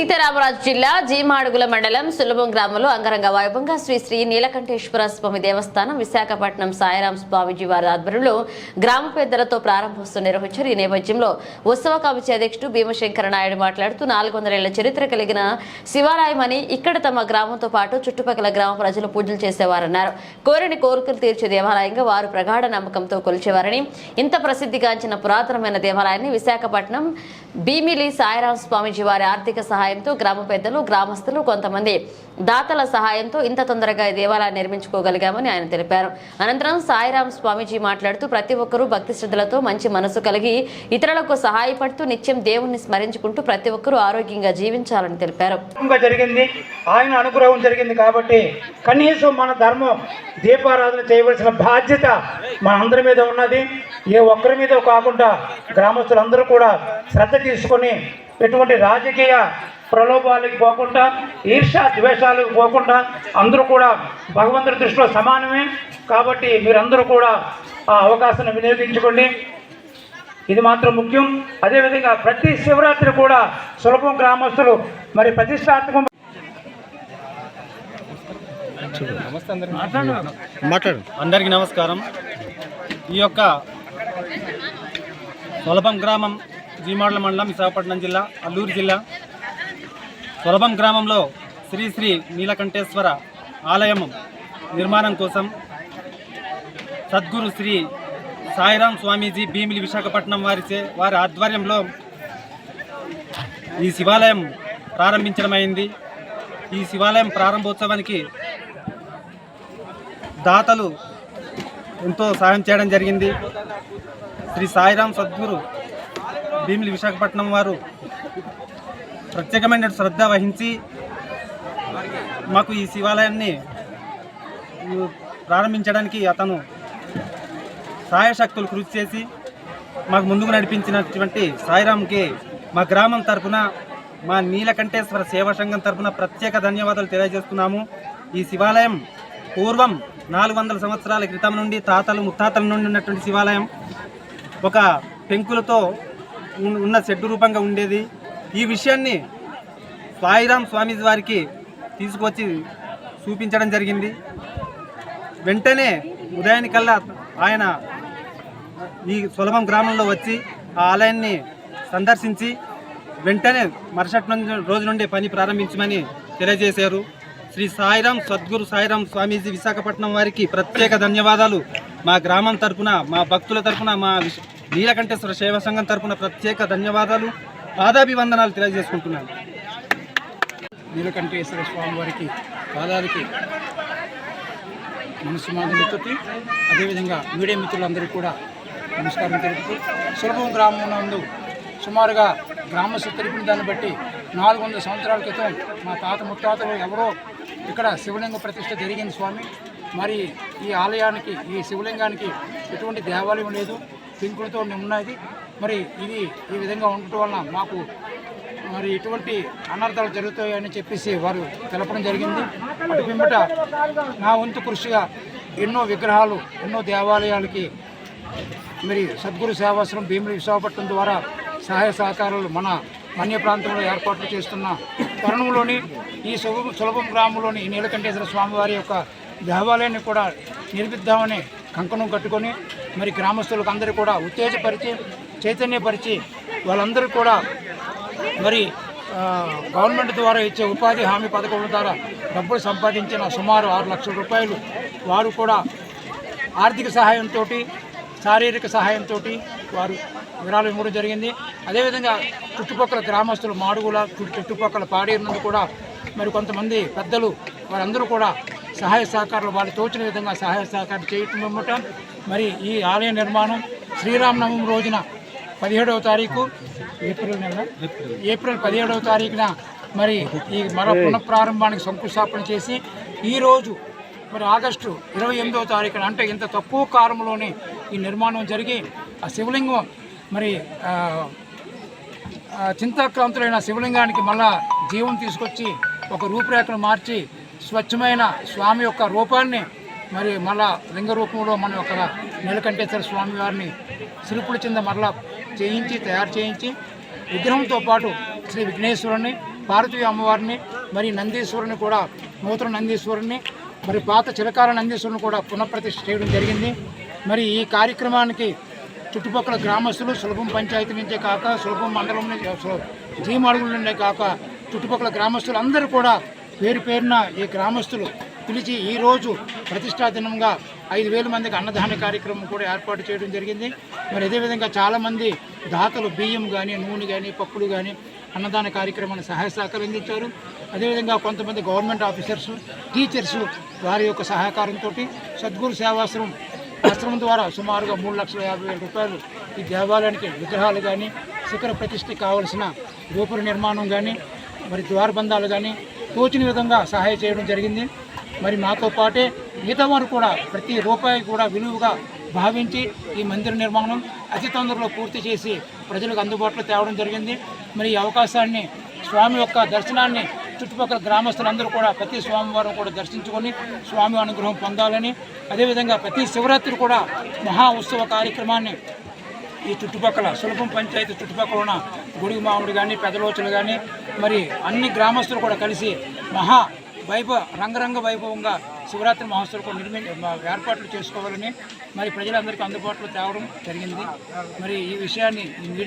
సీతారామరాజు జిల్లా జీమాడుగుల మండలం సులభం గ్రామంలో అంగరంగ వైభవంగా శ్రీ శ్రీ నీలకంఠేశ్వర స్వామి దేవస్థానం విశాఖపట్నం సాయిరాం స్వామిజీ వారి ఆధ్వర్యంలో గ్రామ పెద్దలతో ప్రారంభోత్సవం నిర్వహించారు. ఈ నేపథ్యంలో ఉత్సవ కమిటీ అధ్యక్షుడు భీమశంకర నాయుడు మాట్లాడుతూ 400 ఏళ్ల చరిత్ర కలిగిన శివాలయమని ఇక్కడ తమ గ్రామంతో పాటు చుట్టుపక్కల గ్రామ ప్రజలు పూజలు చేసేవారన్నారు. కోరిని కోరికలు తీర్చే దేవాలయంగా వారు ప్రగాఢ నమ్మకంతో కొలిచేవారని, ఇంత ప్రసిద్ధిగాంచిన పురాతనమైన దేవాలయాన్ని విశాఖపట్నం భీమిలి సాయిరాం స్వామిజీ వారి ఆర్థిక సహాయంతో గ్రామ పెద్దలు, గ్రామస్తులు, కొంతమంది దాతల సహాయంతో ఇంత తొందరగా ఈ దేవాలయాన్ని నిర్మించుకోగలిగామని ఆయన తెలిపారు. అనంతరం సాయిరాం స్వామిజీ మాట్లాడుతూ ప్రతి ఒక్కరూ భక్తి శ్రద్ధలతో మంచి మనసు కలిగి ఇతరులకు సహాయపడుతూ నిత్యం దేవుణ్ణి స్మరించుకుంటూ ప్రతి ఒక్కరూ ఆరోగ్యంగా జీవించాలని తెలిపారు. జరిగింది ఆయన అనుగ్రహం జరిగింది కాబట్టి కనీసం మన ధర్మం దీపారాధన చేయవలసిన బాధ్యత మన అందరి మీద ఉన్నది. ఏ ఒక్కరి మీద కాకుండా గ్రామస్తులందరూ కూడా శ్రద్ధ తీసుకొని ఎటువంటి రాజకీయ ప్రలోభాలకు పోకుండా, ఈర్ష్యా ద్వేషాలకు పోకుండా అందరూ కూడా భగవంతుడి దృష్టిలో సమానమే. కాబట్టి మీరందరూ కూడా ఆ అవకాశాన్ని వినియోగించుకోండి, ఇది మాత్రం ముఖ్యం. అదేవిధంగా ప్రతి శివరాత్రి కూడా సులభం గ్రామస్తులు మరి ప్రతిష్టాత్మకం. అందరికీ నమస్కారం. ఈ యొక్క సులభం గ్రామం జీమాడుల మండలం, విశాఖపట్నం జిల్లా, అల్లూరు జిల్లా. సులభం గ్రామంలో శ్రీ శ్రీ నీలకంఠేశ్వర ఆలయం నిర్మాణం కోసం సద్గురు శ్రీ సాయిరాం స్వామీజీ భీమిలి విశాఖపట్నం వారి ఆధ్వర్యంలో ఈ శివాలయం ప్రారంభించడం అయింది. ఈ శివాలయం ప్రారంభోత్సవానికి దాతలు ఎంతో సహాయం చేయడం జరిగింది. శ్రీ సాయిరాం సద్గురు భీమిలి విశాఖపట్నం వారు ప్రత్యేకమైన శ్రద్ధ వహించి మాకు ఈ శివాలయాన్ని ప్రారంభించడానికి అతను సాయశక్తులు కృషి చేసి మాకు ముందుకు నడిపించినటువంటి సాయిరాంకి మా గ్రామం తరఫున, మా నీలకంఠేశ్వర సేవా సంఘం తరఫున ప్రత్యేక ధన్యవాదాలు తెలియజేస్తున్నాము. ఈ శివాలయం పూర్వం 400 సంవత్సరాల క్రితం నుండి తాతలు ముత్తాతల నుండి ఉన్నటువంటి శివాలయం ఒక పెంకులతో ఉన్న షెడ్డు రూపంగా ఉండేది. ఈ విషయాన్ని సాయిరాం స్వామీజీ వారికి తీసుకొచ్చి చూపించడం జరిగింది. వెంటనే ఉదయానికల్లా ఆయన ఈ సులభం గ్రామంలో వచ్చి ఆ ఆలయాన్ని సందర్శించి వెంటనే మరుసటి రోజు నుండి పని ప్రారంభించమని తెలియజేశారు. శ్రీ సాయిరాం సద్గురు సాయిరాం స్వామీజీ విశాఖపట్నం వారికి ప్రత్యేక ధన్యవాదాలు. మా గ్రామం తరపున, మా భక్తుల తరపున, మా నీలకంఠేశ్వర సేవా సంఘం తరపున ప్రత్యేక ధన్యవాదాలు, పాదాభివందనాలు తెలియజేసుకుంటున్నాను. నీలకంఠేశ్వర స్వామి వారికి పాదాలకి మనసుమాధులతో, అదేవిధంగా మీడియా మిత్రులందరికీ కూడా నమస్కారం తెలుపుతూ, సులభం గ్రామం నందు సుమారుగా గ్రామస్తులు తెలిపిన దాన్ని బట్టి 400 సంవత్సరాల క్రితం మా తాత ముత్తాతలు ఎవరో ఇక్కడ శివలింగ ప్రతిష్ఠ జరిగింది స్వామి. మరి ఈ ఆలయానికి, ఈ శివలింగానికి ఎటువంటి దేవాలయం లేదు, పెంకులతో ఉన్నది. మరి ఇది ఈ విధంగా ఉండటం వలన మాకు మరి ఎటువంటి అనర్థాలు జరుగుతాయని చెప్పేసి వారు తెలపడం జరిగింది. అటు పిమ్మట నా వంతు కృషిగా ఎన్నో విగ్రహాలు, ఎన్నో దేవాలయాలకి మరి సద్గురు సేవాశ్రమం భీమిలి విశాఖపట్నం ద్వారా సహాయ సహకారాలు మన మన్య ప్రాంతంలో ఏర్పాట్లు చేస్తున్న తరుణంలోని ఈ సులభం గ్రామంలోని ఈ నీలకంఠేశ్వర స్వామివారి యొక్క దేవాలయాన్ని కూడా నిర్మిద్దామని కంకణం కట్టుకొని మరి గ్రామస్తులకు అందరూ కూడా ఉత్తేజపరిచి, చైతన్యపరిచి వాళ్ళందరూ కూడా మరి గవర్నమెంట్ ద్వారా ఇచ్చే ఉపాధి హామీ పథకం ద్వారా డబ్బులు సంపాదించిన సుమారు 6 లక్షల రూపాయలు వారు కూడా ఆర్థిక సహాయంతో, శారీరక సహాయంతో వారు వివరాలు ఇవ్వడం జరిగింది. అదేవిధంగా చుట్టుపక్కల గ్రామస్తులు, మాడుగుల చుట్టుపక్కల పాడేరు నుండి కూడా మరి కొంతమంది పెద్దలు వారందరూ కూడా సహాయ సహకారాలు వాళ్ళు తోచిన విధంగా సహాయ సహకారం చేయటం అన్నమాట. మరి ఈ ఆలయ నిర్మాణం శ్రీరామనవమి రోజున 17వ తారీఖు ఏప్రిల్ 17వ తారీఖున మరి ఈ మరో పునఃప్రారంభానికి శంకుస్థాపన చేసి ఈరోజు మరి ఆగస్టు 28వ తారీఖున, అంటే ఇంత తక్కువ కాలంలోనే ఈ నిర్మాణం జరిగి ఆ శివలింగం మరి చింతాక్రాంతులైన శివలింగానికి మళ్ళా జీవం తీసుకొచ్చి ఒక రూపురేఖను మార్చి స్వచ్ఛమైన స్వామి యొక్క రూపాన్ని మరి మళ్ళా లింగ రూపంలో మన యొక్క నీలకంఠేశ్వర స్వామి వారిని శిల్పుల కింద మరలా తయారు చేయించి విగ్రహంతో పాటు శ్రీ విఘ్నేశ్వరుని పార్వతీ అమ్మవారిని, మరి నందీశ్వరుని కూడా నూతన నందీశ్వరుని, మరి పాత చిరకాల నందీశ్వరుని కూడా పునఃప్రతిష్ఠ చేయడం జరిగింది. మరి ఈ కార్యక్రమానికి చుట్టుపక్కల గ్రామస్తులు సులభం పంచాయతీ నుంచే కాక సులభం మండలం జీమాడుగుల నుండే కాక చుట్టుపక్కల గ్రామస్తులు అందరూ కూడా పేరు పేరున ఈ గ్రామస్తులు పిలిచి ఈరోజు ప్రతిష్టా దినంగా 5,000 మందికి అన్నదాన కార్యక్రమం కూడా ఏర్పాటు చేయడం జరిగింది. మరి అదేవిధంగా చాలామంది దాతలు బియ్యం కానీ, నూనె కానీ, పప్పులు కానీ అన్నదాన కార్యక్రమాన్ని సహాయ సహకారం అందించారు. అదేవిధంగా కొంతమంది గవర్నమెంట్ ఆఫీసర్సు, టీచర్సు వారి యొక్క సహకారంతో సద్గురు ఆశ్రమం ద్వారా సుమారుగా 3,50,000 రూపాయలు ఈ దేవాలయానికి విగ్రహాలు కానీ, శిఖర ప్రతిష్ఠకి కావలసిన గోపుర నిర్మాణం కానీ, మరి ద్వారబంధాలు కానీ తోచిన విధంగా సహాయం చేయడం జరిగింది. మరి మాతో పాటే మిగతా వారు కూడా ప్రతి రూపాయి కూడా విలువగా భావించి ఈ మందిర నిర్మాణం అతి తొందరలో పూర్తి చేసి ప్రజలకు అందుబాటులో తేవడం జరిగింది. మరి ఈ అవకాశాన్ని స్వామి యొక్క దర్శనాన్ని చుట్టుపక్కల గ్రామస్తులందరూ కూడా ప్రతి సోమవారం కూడా దర్శించుకొని స్వామి అనుగ్రహం పొందాలని, అదేవిధంగా ప్రతి శివరాత్రి కూడా మహా ఉత్సవ కార్యక్రమాన్ని ఈ చుట్టుపక్కల సులభం పంచాయతీ చుట్టుపక్కల ఉన్న గుడిగి మామిడి కానీ, పెదలోచులు కానీ, మరి అన్ని గ్రామస్తులు కూడా కలిసి రంగరంగ వైభవంగా శివరాత్రి మహోత్సవం కూడా ఏర్పాట్లు చేసుకోవాలని మరి ప్రజలందరికీ అందుబాటులో తేవడం జరిగింది. మరి ఈ విషయాన్ని